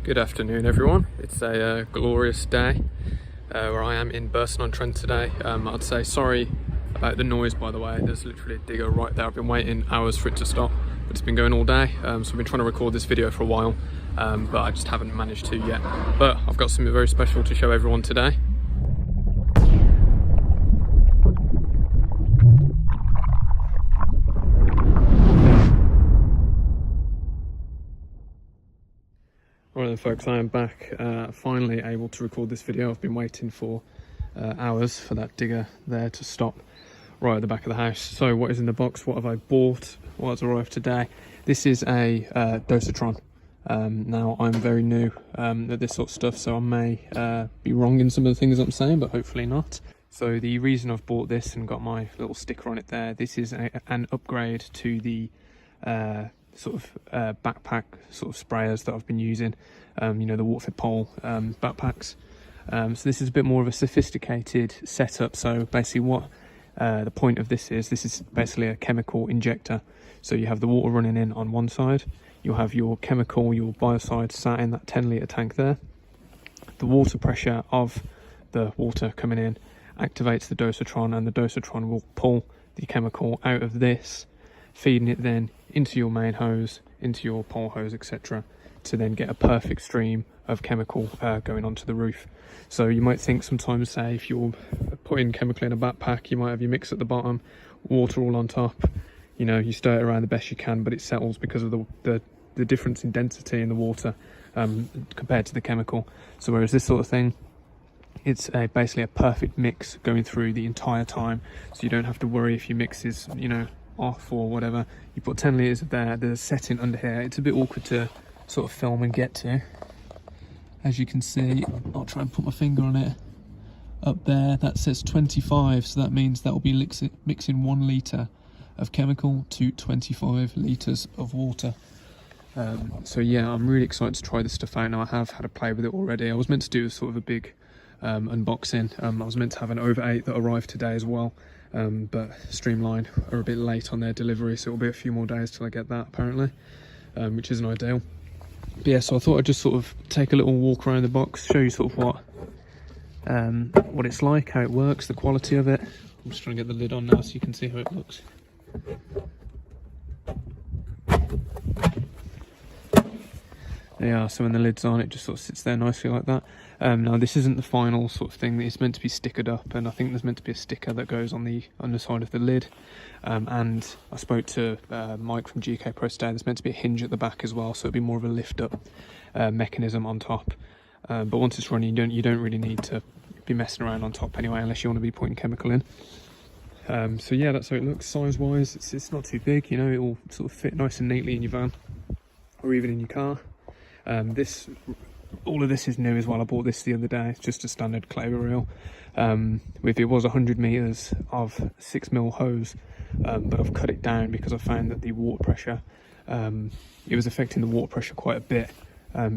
Good afternoon everyone. It's a glorious day where I am in Burston-on-Trent today. I'd say sorry about the noise, by the way. There's literally a digger right there. I've been waiting hours for it to stop, but it's been going all day. So I've been trying to record this video for a while, but I just haven't managed to yet. But I've got something very special to show everyone today. Right then folks, I am back, finally able to record this video. I've been waiting for hours for that digger there to stop right at the back of the house. So what is in the box? What have I bought? What has arrived today? This is a DOSATRON. Now I'm very new at this sort of stuff, so I may be wrong in some of the things I'm saying, but hopefully not. So the reason I've bought this and got my little sticker on it there, this is an upgrade to the backpack sort of sprayers that I've been using, you know, the Waterford pole backpacks. So this is a bit more of a sophisticated setup. So basically what the point of this is basically a chemical injector. So you have the water running in on one side, you'll have your chemical, your biocide sat in that 10-litre tank there. The water pressure of the water coming in activates the DOSATRON, and the DOSATRON will pull the chemical out of this, feeding it then into your main hose, into your pole hose, etc., to then get a perfect stream of chemical going onto the roof. So you might think sometimes, say, if you're putting chemical in a backpack, you might have your mix at the bottom, water all on top. You know, you stir it around the best you can, but it settles because of the difference in density in the water compared to the chemical. So whereas this sort of thing, it's basically a perfect mix going through the entire time, so you don't have to worry if your mix is, you know, off or whatever. You put 10 litres of there, there's a setting under here. It's a bit awkward to sort of film and get to. As you can see, I'll try and put my finger on it. Up there, that says 25, so that means that will be mixing 1 litre of chemical to 25 litres of water. So yeah, I'm really excited to try this stuff out now. I have had a play with it already. I was meant to do sort of a big unboxing. I was meant to have an over 8 that arrived today as well. But Streamline are a bit late on their delivery, so it'll be a few more days till I get that apparently, which isn't ideal. But yeah, so I thought I'd just sort of take a little walk around the box, show you sort of what it's like, how it works, the quality of it. I'm just trying to get the lid on now so you can see how it looks. There you are. So when the lid's on, it just sort of sits there nicely like that. Now this isn't the final sort of thing. It's meant to be stickered up, and I think there's meant to be a sticker that goes on the underside of the lid. And I spoke to Mike from GK Pro today. There's meant to be a hinge at the back as well, so it'll be more of a lift up mechanism on top. But once it's running, you don't really need to be messing around on top anyway, unless you want to be putting chemical in. So yeah, that's how it looks size wise. It's not too big, you know. It will sort of fit nice and neatly in your van or even in your car. All of this is new as well. I bought this the other day. It's just a standard clay reel. It was 100 meters of 6mm hose, but I've cut it down because I found that the water pressure, it was affecting the water pressure quite a bit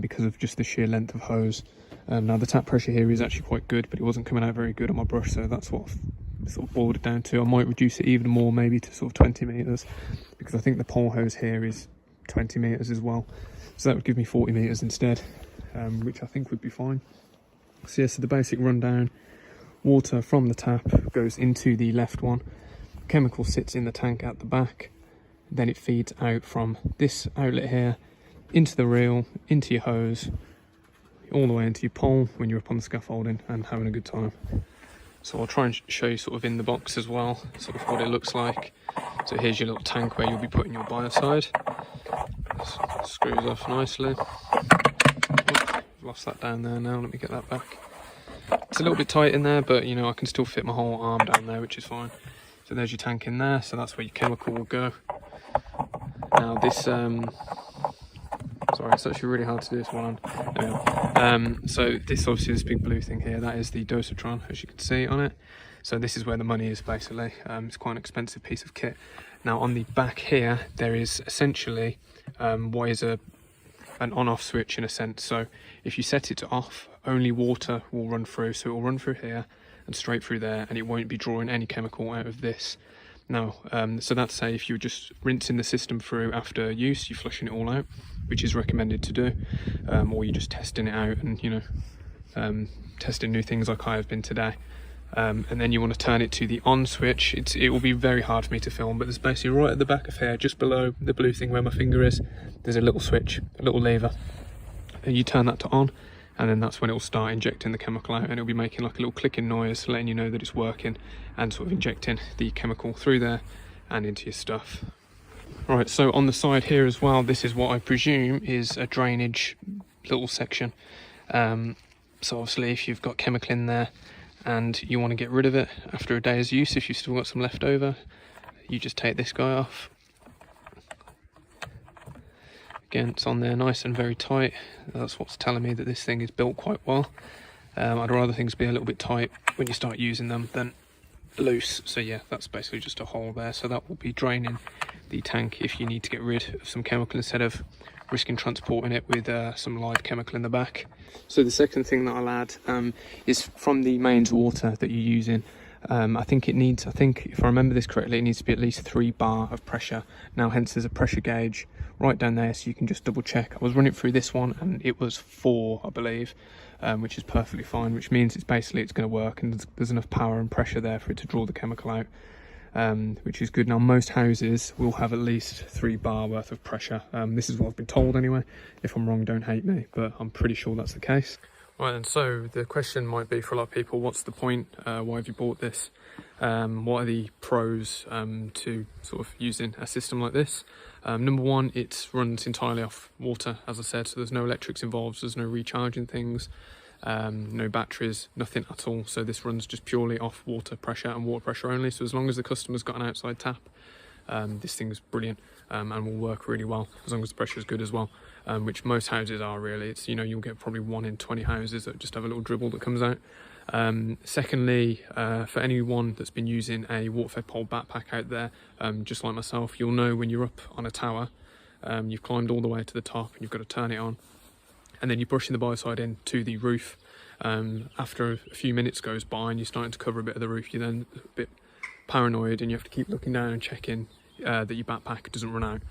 because of just the sheer length of hose. Now the tap pressure here is actually quite good, but it wasn't coming out very good on my brush, so that's what I've sort of boiled it down to. I might reduce it even more, maybe to sort of 20 meters, because I think the pole hose here is 20 meters as well. So that would give me 40 meters instead, which I think would be fine. So yeah, so the basic rundown: water from the tap goes into the left one, chemical sits in the tank at the back, then it feeds out from this outlet here into the reel, into your hose, all the way into your pole when you're up on the scaffolding and having a good time. So I'll try and show you sort of in the box as well, sort of what it looks like. So here's your little tank where you'll be putting your biocide. Screws off nicely. I've lost that down there now, let me get that back. It's a little bit tight in there, but you know, I can still fit my whole arm down there, which is fine. So there's your tank in there, so that's where your chemical will go. Now this, sorry, it's actually really hard to do this one on. Anyway, so this, obviously this big blue thing here, that is the DOSATRON, as you can see on it. So this is where the money is basically. It's quite an expensive piece of kit. Now on the back here, there is essentially what is an on-off switch in a sense. So if you set it to off, only water will run through. So it will run through here and straight through there, and it won't be drawing any chemical out of this. Now, so that's say if you're just rinsing the system through after use, you're flushing it all out. which is recommended to do, or you're just testing it out and, you know, testing new things like I have been today. And then you want to turn it to the on switch. It will be very hard for me to film, but there's basically right at the back of here, just below the blue thing where my finger is, there's a little switch, a little lever, and you turn that to on, and then that's when it will start injecting the chemical out, and it'll be making like a little clicking noise, letting you know that it's working, and sort of injecting the chemical through there and into your stuff. Right, so on the side here as well, this is what I presume is a drainage little section. So obviously if you've got chemical in there and you want to get rid of it after a day's use, if you've still got some left over, you just take this guy off. Again, it's on there nice and very tight. That's what's telling me that this thing is built quite well. I'd rather things be a little bit tight when you start using them than loose. So yeah, that's basically just a hole there. So that will be draining the tank if you need to get rid of some chemical instead of risking transporting it with some live chemical in the back. So the second thing that I'll add is from the mains water that you're using. I think if I remember this correctly, it needs to be at least 3 bar of pressure. Now hence there's a pressure gauge right down there, so you can just double check. I was running through this one and it was 4, I believe, which is perfectly fine, which means it's going to work and there's enough power and pressure there for it to draw the chemical out, which is good. Now most houses will have at least 3 bar worth of pressure. This is what I've been told anyway. If I'm wrong, don't hate me, but I'm pretty sure that's the case. Right, and so the question might be for a lot of people, what's the point? Why have you bought this? What are the pros to sort of using a system like this? Number one, it runs entirely off water, as I said, so there's no electrics involved, so there's no recharging things, no batteries, nothing at all. So this runs just purely off water pressure and water pressure only. So as long as the customer's got an outside tap, this thing's brilliant and will work really well as long as the pressure is good as well, which most houses are really. It's, you know, you'll get probably 1 in 20 houses that just have a little dribble that comes out. Secondly, for anyone that's been using a water-fed pole backpack out there, just like myself, you'll know when you're up on a tower, you've climbed all the way to the top and you've got to turn it on, and then you're brushing the biocide in to the roof. After a few minutes goes by and you're starting to cover a bit of the roof, you're then a bit paranoid and you have to keep looking down and checking that your backpack doesn't run out.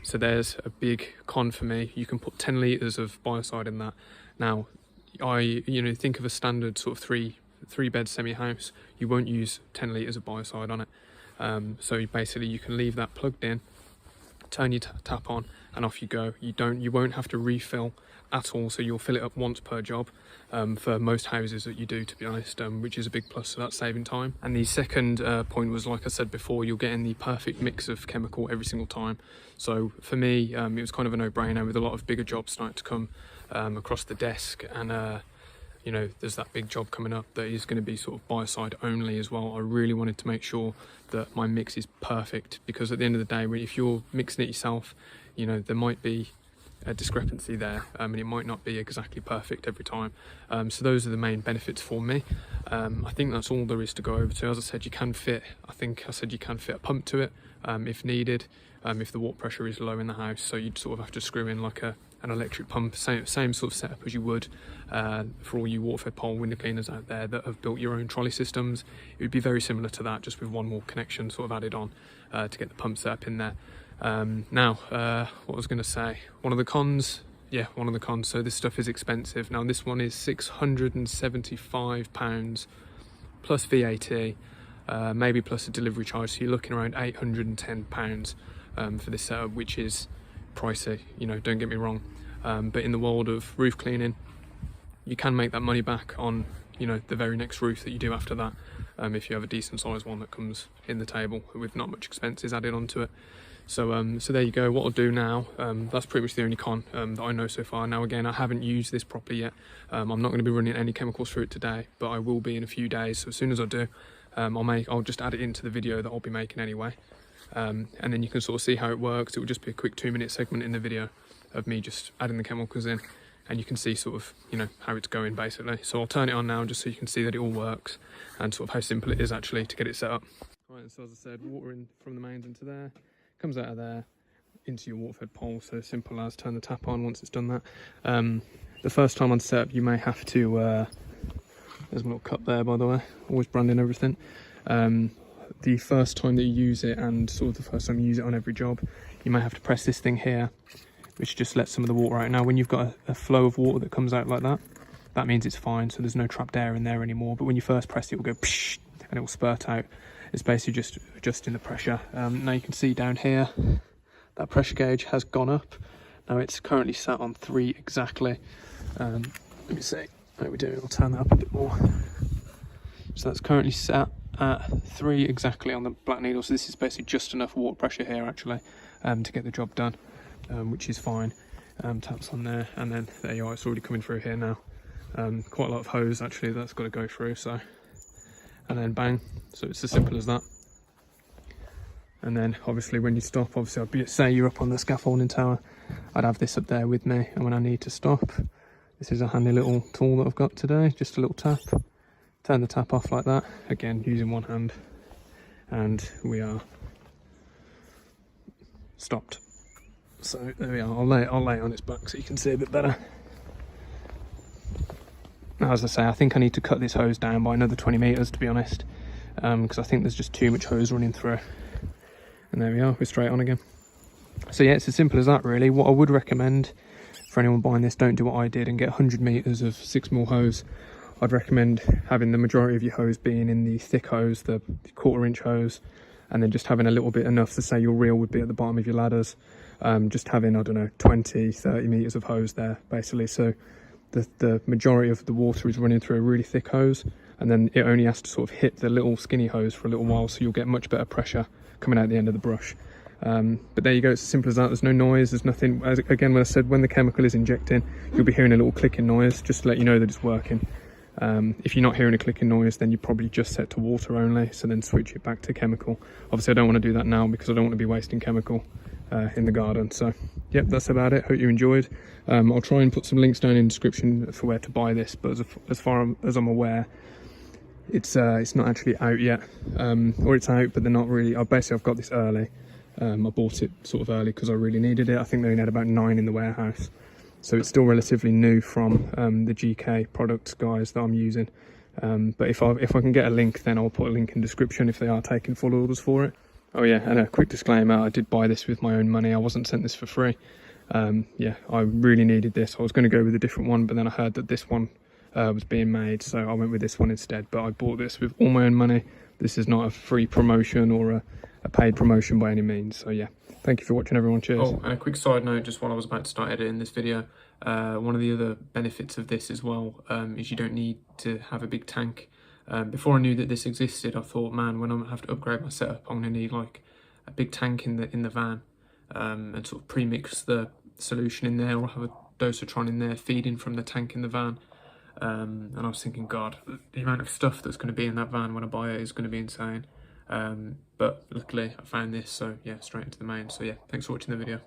So there's a big con for me. You can put 10 litres of biocide in that. Now, think of a standard sort of three bed semi house. You won't use 10 litres of biocide on it. So basically you can leave that plugged in, turn your tap on, and off you go. You won't have to refill at all, so you'll fill it up once per job for most houses that you do, to be honest, which is a big plus, so that's saving time. And the second point was, like I said before, you're getting the perfect mix of chemical every single time. So for me, it was kind of a no-brainer with a lot of bigger jobs starting to come across the desk, and there's that big job coming up that is going to be sort of biocide only as well. I really wanted to make sure that my mix is perfect, because at the end of the day, if you're mixing it yourself, there might be a discrepancy there, and it might not be exactly perfect every time. So those are the main benefits for me. I think that's all there is to go over to. As I said, you can fit a pump to it if needed, if the water pressure is low in the house. So you'd sort of have to screw in like an electric pump, same sort of setup as you would for all you water-fed pole window cleaners out there that have built your own trolley systems. It would be very similar to that, just with one more connection sort of added on to get the pump set up in there. Now, what I was going to say, one of the cons, so this stuff is expensive. Now this one is £675 plus VAT, maybe plus a delivery charge, so you're looking around £810 for this setup, which is pricey, don't get me wrong, but in the world of roof cleaning, you can make that money back on the very next roof that you do after that, if you have a decent sized one that comes in the table with not much expenses added onto it. So there you go. What I'll do now, that's pretty much the only con that I know so far. Now again, I haven't used this properly yet. I'm not going to be running any chemicals through it today, but I will be in a few days. So as soon as I do, I'll just add it into the video that I'll be making anyway, and then you can sort of see how it works. It will just be a quick 2-minute segment in the video of me just adding the chemicals in, and you can see sort of how it's going basically. So I'll turn it on now just so you can see that it all works and sort of how simple it is actually to get it set up. Right, so as I said, water in from the mains into there, comes out of there into your water-fed pole. So simple as turn the tap on once it's done that. The first time on setup, you may have to there's my little cup there, by the way, always branding everything. The first time that you use it, and sort of the first time you use it on every job, you may have to press this thing here which just lets some of the water out. Now when you've got a flow of water that comes out like that, that means it's fine, so there's no trapped air in there anymore. But when you first press it, it will go psh, and it will spurt out. It's basically just adjusting the pressure. Now you can see down here that pressure gauge has gone up. Now it's currently sat on 3 exactly. Let me see how we do. I'll turn that up a bit more. So that's currently sat at 3 exactly on the black needle. So this is basically just enough water pressure here actually to get the job done, which is fine. Taps on there, and then there you are. It's already coming through here now. Quite a lot of hose actually that's got to go through. So, and then bang. So it's as simple as that. And then obviously when you stop, obviously say you're up on the scaffolding tower, I'd have this up there with me, and when I need to stop, this is a handy little tool that I've got today. Just a little tap. Turn the tap off like that, again using one hand, and we are stopped. So there we are. I'll lay it on its back so you can see a bit better. Now, as I say, I think I need to cut this hose down by another 20 meters to be honest, because I think there's just too much hose running through. And there we are, we're straight on again. So yeah, it's as simple as that really. What I would recommend for anyone buying this, don't do what I did and get 100 meters of 6mm hose. I'd recommend having the majority of your hose being in the thick hose, the 1/4 inch hose, and then just having a little bit enough to say your reel would be at the bottom of your ladders. Just having, I don't know, 20, 30 meters of hose there basically. So the majority of the water is running through a really thick hose, and then it only has to sort of hit the little skinny hose for a little while, so you'll get much better pressure coming out the end of the brush. But there you go, it's as simple as that. There's no noise, there's nothing. Again, when I said when the chemical is injecting, you'll be hearing a little clicking noise just to let you know that it's working. If you're not hearing a clicking noise, then you probably just set to water only, so then switch it back to chemical. Obviously I don't want to do that now because I don't want to be wasting chemical in the garden. So yep, that's about it. Hope you enjoyed. I'll try and put some links down in the description for where to buy this, but as far as I'm aware, it's not actually out yet, or it's out but they're not really. I've got this early. I bought it sort of early because I really needed it. I think they only had about 9 in the warehouse, so it's still relatively new from the GK products guys that I'm using. But if I can get a link, then I'll put a link in the description if they are taking full orders for it. Oh yeah, and a quick disclaimer, I did buy this with my own money. I wasn't sent this for free. Yeah, I really needed this. I was going to go with a different one, but then I heard that this one was being made, so I went with this one instead. But I bought this with all my own money. This is not a free promotion or a paid promotion by any means. So yeah, thank you for watching everyone. Cheers. Oh, and a quick side note, just while I was about to start editing this video, one of the other benefits of this as well is you don't need to have a big tank. Before I knew that this existed, I thought, man, when I have to upgrade my setup, I'm going to need like a big tank in the van, and sort of pre-mix the solution in there, or have a DOSATRON in there feeding from the tank in the van. And I was thinking, God, the amount of stuff that's going to be in that van when I buy it is going to be insane. But luckily I found this, so yeah, straight into the main. So yeah, thanks for watching the video.